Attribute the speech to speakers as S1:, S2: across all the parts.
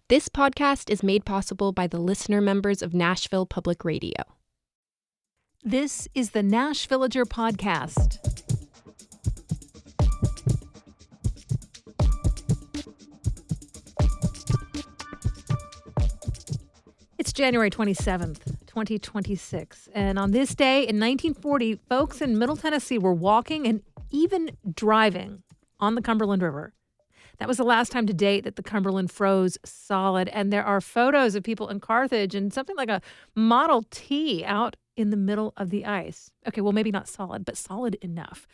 S1: This podcast is made possible by the listener members of Nashville Public Radio.
S2: This is the Nashvillager Podcast. It's January 27th, 2026, and on this day in 1940, folks in Middle Tennessee were walking and even driving on the Cumberland River. That was the last time to date that the Cumberland froze solid, and there are photos of people in Carthage and something like a Model T out in the middle of the ice. Okay, well, maybe not solid, but solid enough.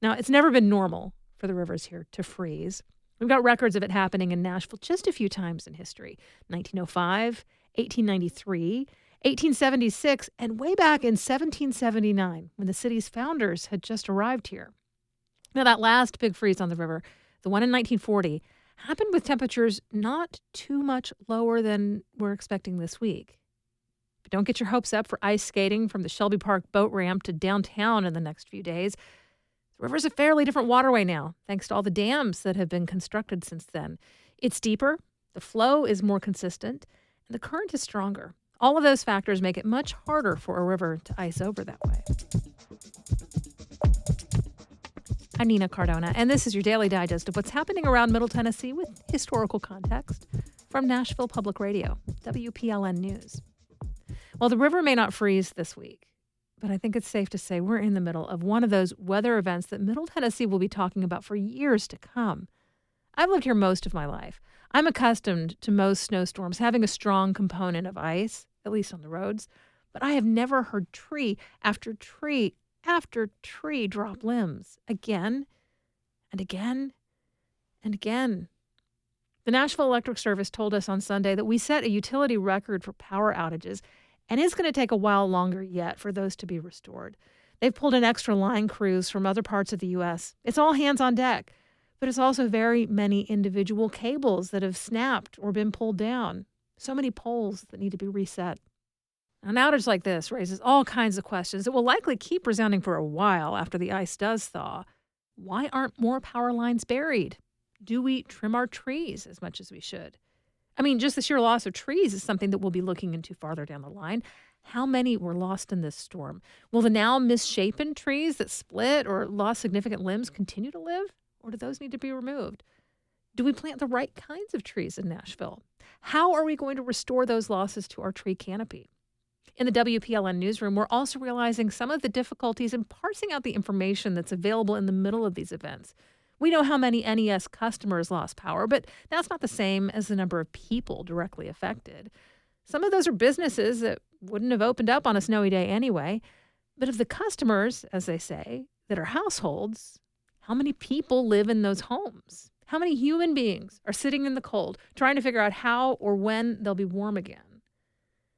S2: Now, it's never been normal for the rivers here to freeze. We've got records of it happening in Nashville just a few times in history. 1905, 1893, 1876, and way back in 1779 when the city's founders had just arrived here. Now, that last big freeze on the river, the one in 1940, happened with temperatures not too much lower than we're expecting this week. But don't get your hopes up for ice skating from the Shelby Park boat ramp to downtown in the next few days. The river's a fairly different waterway now, thanks to all the dams that have been constructed since then. It's deeper, the flow is more consistent, and the current is stronger. All of those factors make it much harder for a river to ice over that way. I'm Nina Cardona, and this is your daily digest of what's happening around Middle Tennessee with historical context from Nashville Public Radio, WPLN News. Well, the river may not freeze this week, but I think it's safe to say we're in the middle of one of those weather events that Middle Tennessee will be talking about for years to come. I've lived here most of my life. I'm accustomed to most snowstorms having a strong component of ice, at least on the roads, but I have never heard tree after tree after tree drop limbs again and again and again. The Nashville Electric Service told us on Sunday that we set a utility record for power outages, and it's going to take a while longer yet for those to be restored. They've pulled in extra line crews from other parts of the U.S. It's all hands on deck, but it's also very many individual cables that have snapped or been pulled down. So many poles that need to be reset. An outage like this raises all kinds of questions that will likely keep resounding for a while after the ice does thaw. Why aren't more power lines buried? Do we trim our trees as much as we should? I mean, just the sheer loss of trees is something that we'll be looking into farther down the line. How many were lost in this storm? Will the now misshapen trees that split or lost significant limbs continue to live? Or do those need to be removed? Do we plant the right kinds of trees in Nashville? How are we going to restore those losses to our tree canopy? In the WPLN newsroom, we're also realizing some of the difficulties in parsing out the information that's available in the middle of these events. We know how many NES customers lost power, but that's not the same as the number of people directly affected. Some of those are businesses that wouldn't have opened up on a snowy day anyway. But of the customers, as they say, that are households, how many people live in those homes? How many human beings are sitting in the cold trying to figure out how or when they'll be warm again?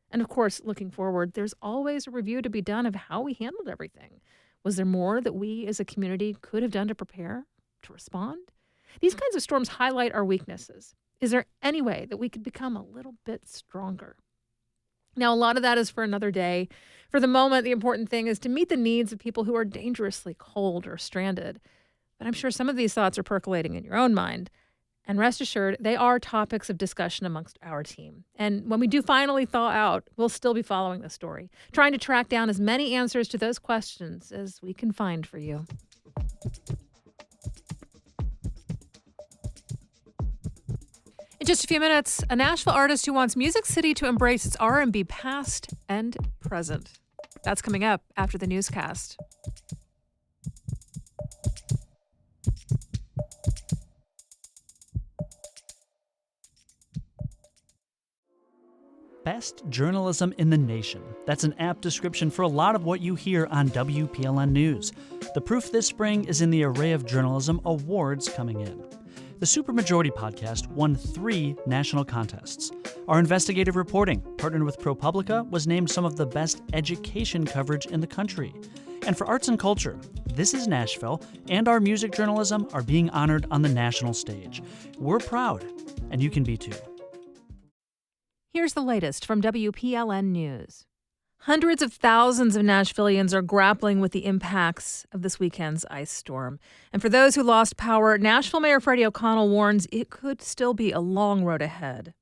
S2: And of course, looking forward, there's always a review to be done of how we handled everything. Was there more that we as a community could have done to prepare, to respond? These kinds of storms highlight our weaknesses. Is there any way that we could become a little bit stronger? Now, a lot of that is for another day. For the moment, the important thing is to meet the needs of people who are dangerously cold or stranded. But I'm sure some of these thoughts are percolating in your own mind. And rest assured, they are topics of discussion amongst our team. And when we do finally thaw out, we'll still be following the story, trying to track down as many answers to those questions as we can find for you. In just a few minutes, a Nashville artist who wants Music City to embrace its R&B past and present. That's coming up after the newscast.
S3: Best journalism in the nation. That's an apt description for a lot of what you hear on WPLN News. The proof this spring is in the array of journalism awards coming in. The Supermajority podcast won 3 national contests. Our investigative reporting, partnered with ProPublica, was named some of the best education coverage in the country. And for arts and culture, This is Nashville, and our music journalism are being honored on the national stage. We're proud, and you can be too.
S2: Here's the latest from WPLN News. Hundreds of thousands of Nashvillians are grappling with the impacts of this weekend's ice storm. And for those who lost power, Nashville Mayor Freddie O'Connell warns it could still be a long road ahead.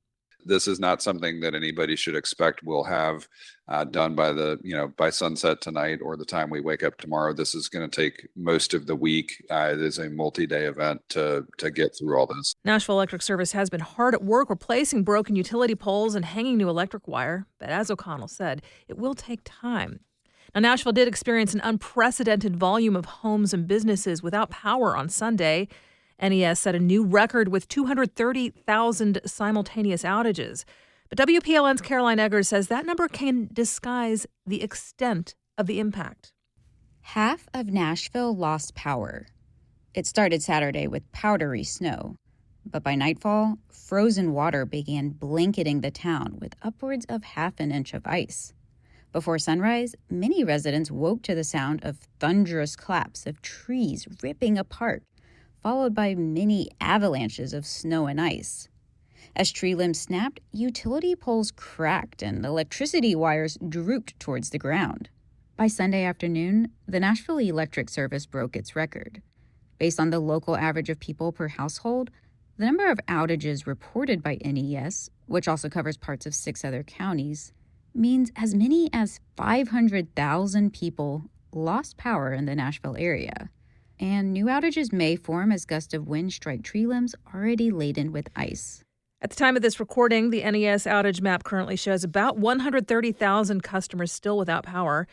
S4: This is not something that anybody should expect we'll have done by sunset tonight or the time we wake up tomorrow. This is going to take most of the week. It is a multi-day event to get through all this.
S2: Nashville Electric Service has been hard at work replacing broken utility poles and hanging new electric wire. But as O'Connell said, it will take time. Now, Nashville did experience an unprecedented volume of homes and businesses without power on Sunday. NES set a new record with 230,000 simultaneous outages. But WPLN's Caroline Eggers says that number can disguise the extent of the impact.
S5: Half of Nashville lost power. It started Saturday with powdery snow. But by nightfall, frozen water began blanketing the town with upwards of half an inch of ice. Before sunrise, many residents woke to the sound of thunderous claps of trees ripping apart, followed by many avalanches of snow and ice. As tree limbs snapped, utility poles cracked and electricity wires drooped towards the ground. By Sunday afternoon, the Nashville Electric Service broke its record. Based on the local average of people per household, the number of outages reported by NES, which also covers parts of 6 other counties, means as many as 500,000 people lost power in the Nashville area. And new outages may form as gusts of wind strike tree limbs already laden with ice.
S2: At the time of this recording, the NES outage map currently shows about 130,000 customers still without power.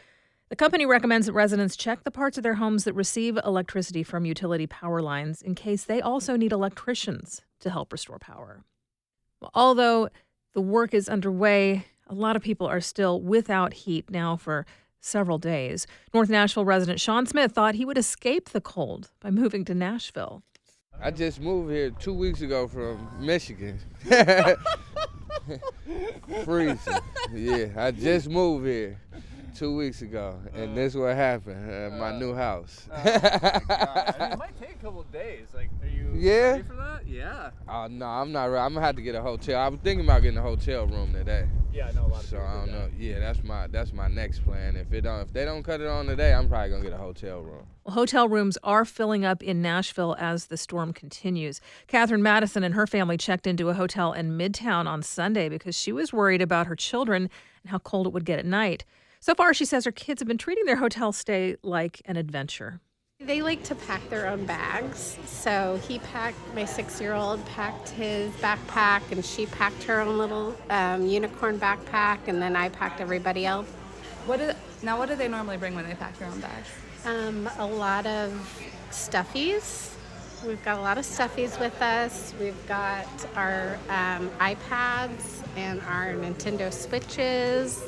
S2: The company recommends that residents check the parts of their homes that receive electricity from utility power lines in case they also need electricians to help restore power. Well, although the work is underway, a lot of people are still without heat now for several days. North Nashville resident Sean Smith thought he would escape the cold by moving to Nashville.
S6: I just moved here 2 weeks ago from Michigan. Freezing. Yeah, I just moved here 2 weeks ago, and this is what happened. My new house.
S7: Oh my God. I mean, it might take a couple of days. Like, are you ready for that? Yeah.
S6: Oh no, I'm not ready. I'm gonna have to get a hotel. I was thinking about getting a hotel room today.
S7: Yeah, I know a lot of
S6: So
S7: people
S6: I don't
S7: do
S6: know. Yeah, that's my next plan. If they don't cut it on today, I'm probably gonna get a hotel room.
S2: Well, hotel rooms are filling up in Nashville as the storm continues. Catherine Madison and her family checked into a hotel in Midtown on Sunday because she was worried about her children and how cold it would get at night. So far, she says her kids have been treating their hotel stay like an adventure.
S8: They like to pack their own bags. So my 6-year-old packed his backpack, and she packed her own little unicorn backpack, and then I packed everybody else.
S9: What do they normally bring when they pack their own bags?
S8: A lot of stuffies. We've got a lot of stuffies with us. We've got our iPads and our Nintendo Switches,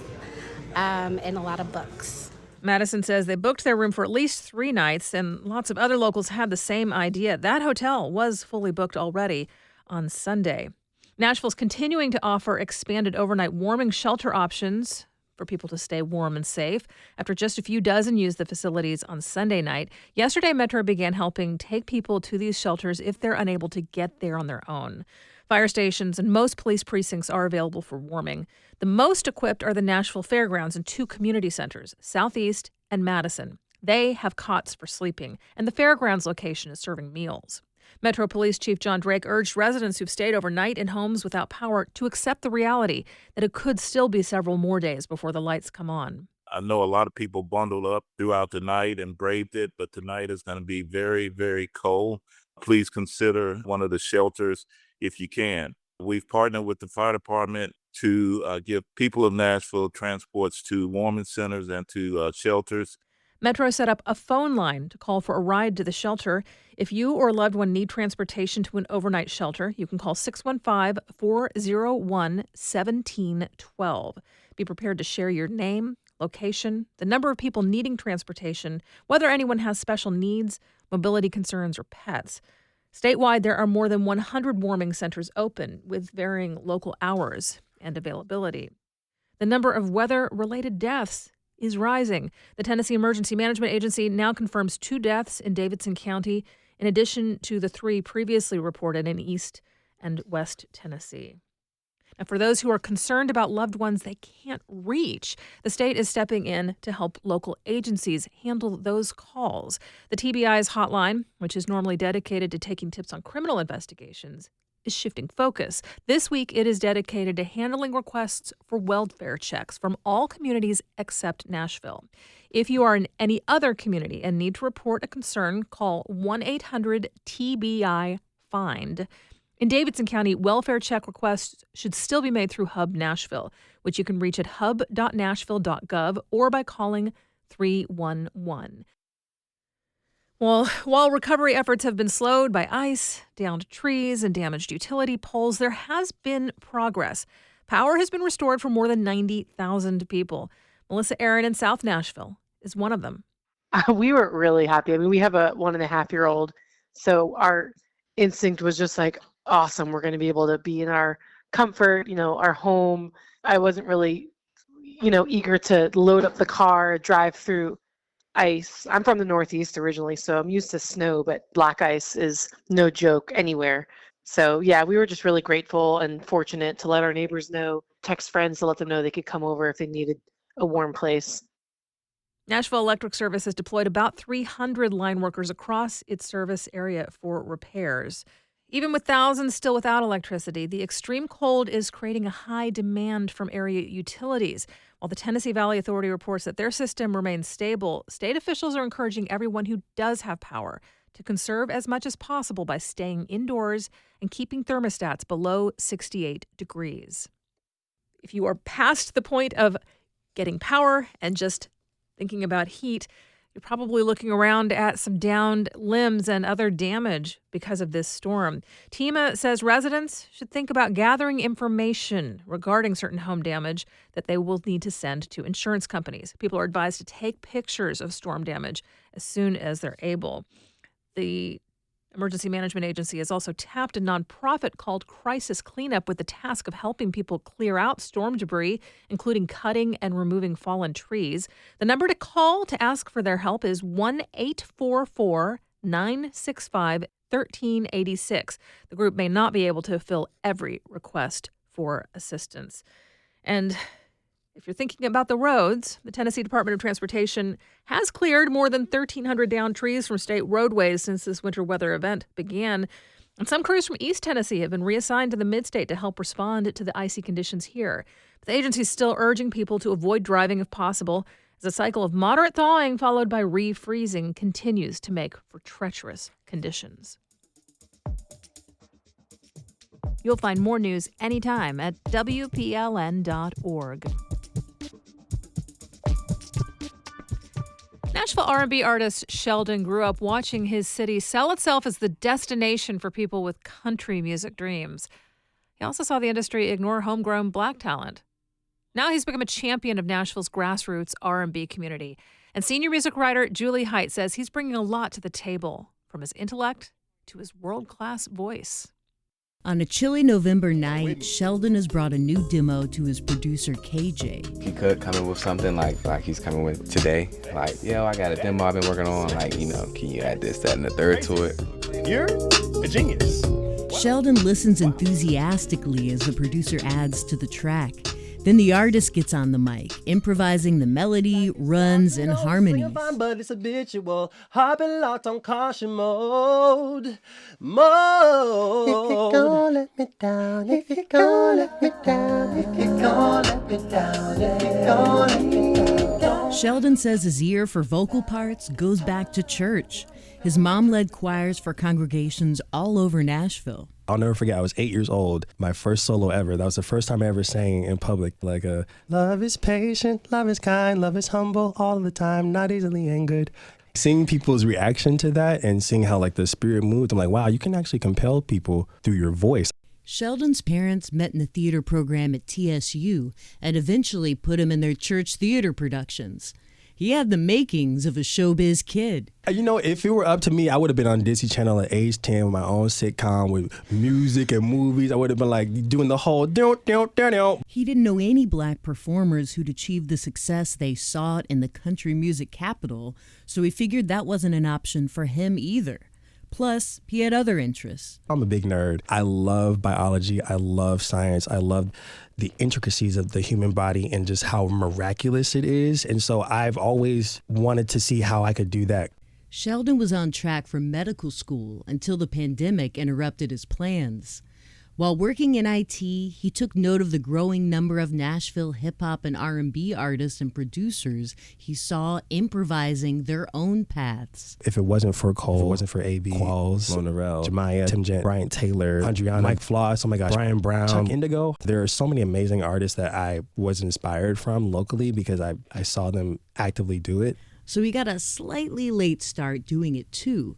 S8: and a lot of books.
S2: Madison says they booked their room for at least 3 nights, and lots of other locals had the same idea. That hotel was fully booked already on Sunday. Nashville's continuing to offer expanded overnight warming shelter options for people to stay warm and safe. After just a few dozen used the facilities on Sunday night, yesterday Metro began helping take people to these shelters if they're unable to get there on their own. Fire stations and most police precincts are available for warming. The most equipped are the Nashville Fairgrounds and 2 community centers, Southeast and Madison. They have cots for sleeping, and the Fairgrounds location is serving meals. Metro Police Chief John Drake urged residents who've stayed overnight in homes without power to accept the reality that it could still be several more days before the lights come on.
S10: I know a lot of people bundled up throughout the night and braved it, but tonight is going to be very, very cold. Please consider one of the shelters if you can. We've partnered with the fire department to give people of Nashville transports to warming centers and to shelters.
S2: Metro set up a phone line to call for a ride to the shelter. If you or a loved one need transportation to an overnight shelter, you can call 615-401-1712. Be prepared to share your name, location, the number of people needing transportation, whether anyone has special needs, mobility concerns, or pets. Statewide, there are more than 100 warming centers open with varying local hours and availability. The number of weather-related deaths is rising. The Tennessee Emergency Management Agency now confirms 2 deaths in Davidson County, in addition to the 3 previously reported in East and West Tennessee. Now, for those who are concerned about loved ones they can't reach, the state is stepping in to help local agencies handle those calls. The TBI's hotline, which is normally dedicated to taking tips on criminal investigations, is shifting focus. This week, it is dedicated to handling requests for welfare checks from all communities except Nashville. If you are in any other community and need to report a concern, call 1-800-TBI-FIND. In Davidson County, welfare check requests should still be made through Hub Nashville, which you can reach at hub.nashville.gov or by calling 311. Well, while recovery efforts have been slowed by ice, downed trees, and damaged utility poles, there has been progress. Power has been restored for more than 90,000 people. Melissa Aaron in South Nashville is one of them.
S11: We were really happy. I mean, we have a 1.5-year-old, so our instinct was just like, awesome, we're going to be able to be in our comfort, our home. I wasn't really, eager to load up the car, drive through ice. I'm from the Northeast originally, so I'm used to snow, but black ice is no joke anywhere. So yeah, we were just really grateful and fortunate to let our neighbors know, text friends to let them know they could come over if they needed a warm place.
S2: Nashville Electric Service has deployed about 300 line workers across its service area for repairs. Even with thousands still without electricity, the extreme cold is creating a high demand from area utilities. While the Tennessee Valley Authority reports that their system remains stable, state officials are encouraging everyone who does have power to conserve as much as possible by staying indoors and keeping thermostats below 68 degrees. If you are past the point of getting power and just thinking about heat, you're probably looking around at some downed limbs and other damage because of this storm. TEMA says residents should think about gathering information regarding certain home damage that they will need to send to insurance companies. People are advised to take pictures of storm damage as soon as they're able. The Emergency Management Agency has also tapped a nonprofit called Crisis Cleanup with the task of helping people clear out storm debris, including cutting and removing fallen trees. The number to call to ask for their help is 1-844-965-1386. The group may not be able to fill every request for assistance. And if you're thinking about the roads, the Tennessee Department of Transportation has cleared more than 1,300 downed trees from state roadways since this winter weather event began. And some crews from East Tennessee have been reassigned to the Mid-State to help respond to the icy conditions here. But the agency is still urging people to avoid driving if possible, as a cycle of moderate thawing followed by refreezing continues to make for treacherous conditions. You'll find more news anytime at WPLN.org. Nashville R&B artist Shelldhn grew up watching his city sell itself as the destination for people with country music dreams. He also saw the industry ignore homegrown black talent. Now he's become a champion of Nashville's grassroots R&B community. And senior music writer Julie Height says he's bringing a lot to the table, from his intellect to his world-class voice.
S12: On a chilly November night, Shelldhn has brought a new demo to his producer, KJ.
S13: He could come in with something like he's coming with today. Like, yo, I got a demo I've been working on. Like, can you add this, that, and the third to it?
S14: You're a genius.
S12: Shelldhn listens enthusiastically as the producer adds to the track. Then the artist gets on the mic, improvising the melody, runs, and harmonies.
S14: But it's habitual, hopping locked on caution mode. If you gon' let me down, if you gon' let me down, if you gon' let me down, if you gon' let me down.
S12: Shelldhn says his ear for vocal parts goes back to church. His mom led choirs for congregations all over Nashville.
S15: I'll never forget, I was 8 years old, my first solo ever. That was the first time I ever sang in public. Love is patient, love is kind, love is humble, all the time, not easily angered. Seeing people's reaction to that and seeing how the spirit moved, I'm like, wow, you can actually compel people through your voice.
S12: Shelldhn's parents met in the theater program at TSU and eventually put him in their church theater productions. He had the makings of a showbiz kid.
S15: If it were up to me, I would have been on Disney Channel at age 10 with my own sitcom with music and movies. I would have been doing the whole do.
S12: He didn't know any black performers who'd achieved the success they sought in the country music capital, so he figured that wasn't an option for him either. Plus, he had other interests.
S15: I'm a big nerd. I love biology. I love science. I love the intricacies of the human body and just how miraculous it is. And so I've always wanted to see how I could do that.
S12: Shelldhn was on track for medical school until the pandemic interrupted his plans. While working in IT, he took note of the growing number of Nashville hip-hop and R&B artists and producers he saw improvising their own paths.
S15: If it wasn't for Cole, if it wasn't for AB, Qualls, Lonerell, Jemiah, Tim Gent, Bryant Taylor, Andriana, Mike Floss, oh my gosh, Brian Brown, Chuck Indigo. There are so many amazing artists that I was inspired from locally because I saw them actively do it.
S12: So he got a slightly late start doing it too.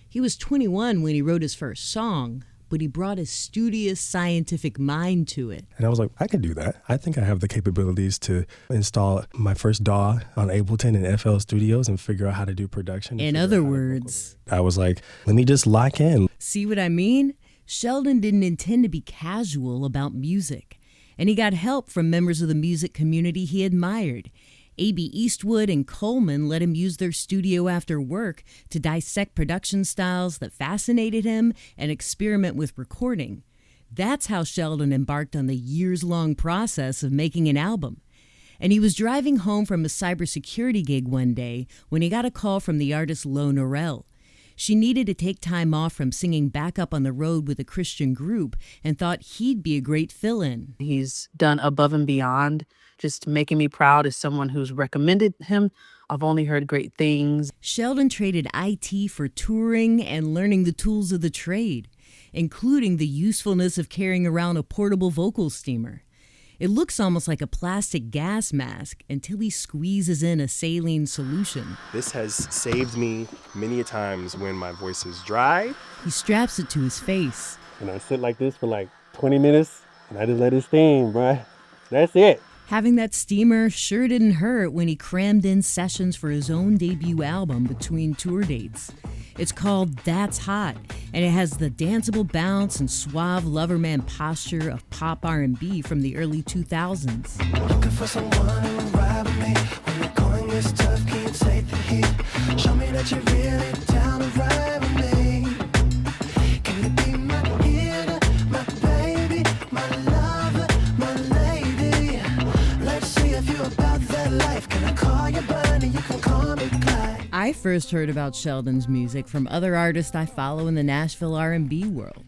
S12: He was 21 when he wrote his first song, but he brought his studious scientific mind to it.
S15: And I was like, I can do that. I think I have the capabilities to install my first DAW on Ableton and FL Studios and figure out how to do production.
S12: In other words,
S15: I was like, let me just lock in.
S12: See what I mean? Shelldhn didn't intend to be casual about music, and he got help from members of the music community he admired. A.B. Eastwood and Coleman let him use their studio after work to dissect production styles that fascinated him and experiment with recording. That's how Shelldhn embarked on the years-long process of making an album. And he was driving home from a cybersecurity gig one day when he got a call from the artist Lonerell. She needed to take time off from singing backup on the road with a Christian group and thought he'd be a great fill-in.
S16: He's done above and beyond, just making me proud as someone who's recommended him. I've only heard great things.
S12: Shelldhn traded IT for touring and learning the tools of the trade, including the usefulness of carrying around a portable vocal steamer. It looks almost like a plastic gas mask until he squeezes in a saline solution.
S15: This has saved me many a times when my voice is dry.
S12: He straps it to his face.
S14: And I sit like this for like 20 minutes, and I just let it steam, bruh. That's it.
S12: Having that steamer sure didn't hurt when he crammed in sessions for his own debut album between tour dates. It's called That's Hot, and it has the danceable bounce and suave loverman posture of pop R&B from the early 2000s.
S17: Looking for someone to ride with me. When the going gets tough, can you take the heat? Show me that you're really down to ride with me. Can you be my hero, my baby, my lover, my lady? Let's see if you're about that life. Can I call you Bunny? You can call me Clyde.
S12: I first heard about Shelldhn's music from other artists I follow in the Nashville R&B world.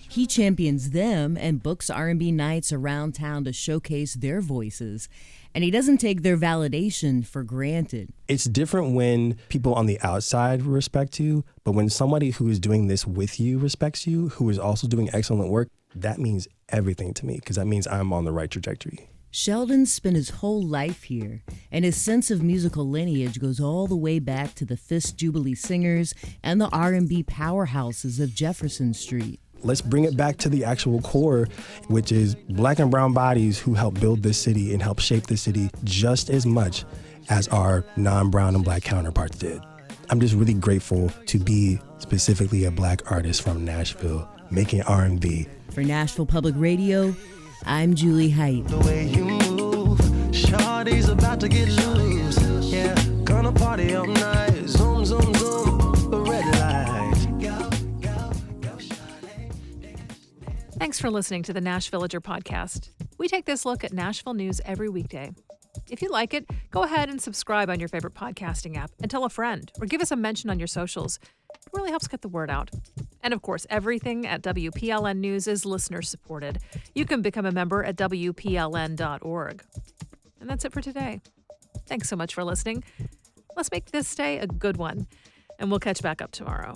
S12: He champions them and books R&B nights around town to showcase their voices, and he doesn't take their validation for granted.
S15: It's different when people on the outside respect you, but when somebody who is doing this with you respects you, who is also doing excellent work, that means everything to me, because that means I'm on the right trajectory.
S12: Shelldhn spent his whole life here, and his sense of musical lineage goes all the way back to the Fisk Jubilee Singers and the R&B powerhouses of Jefferson Street.
S15: Let's bring it back to the actual core, which is black and brown bodies who help build this city and help shape the city just as much as our non-brown and black counterparts did. I'm just really grateful to be specifically a black artist from Nashville making R&B.
S12: For Nashville Public Radio, I'm Julie Height.
S17: The way you move, Shawty's about to get loose. Yeah, gonna party all night. Zoom, zoom, zoom, the red light. Go, go, go, Shawty.
S2: Thanks for listening to the Nash Villager podcast. We take this look at Nashville news every weekday. If you like it, go ahead and subscribe on your favorite podcasting app and tell a friend or give us a mention on your socials. It really helps get the word out. And of course, everything at WPLN News is listener supported. You can become a member at WPLN.org. And that's it for today. Thanks so much for listening. Let's make this day a good one, and we'll catch back up tomorrow.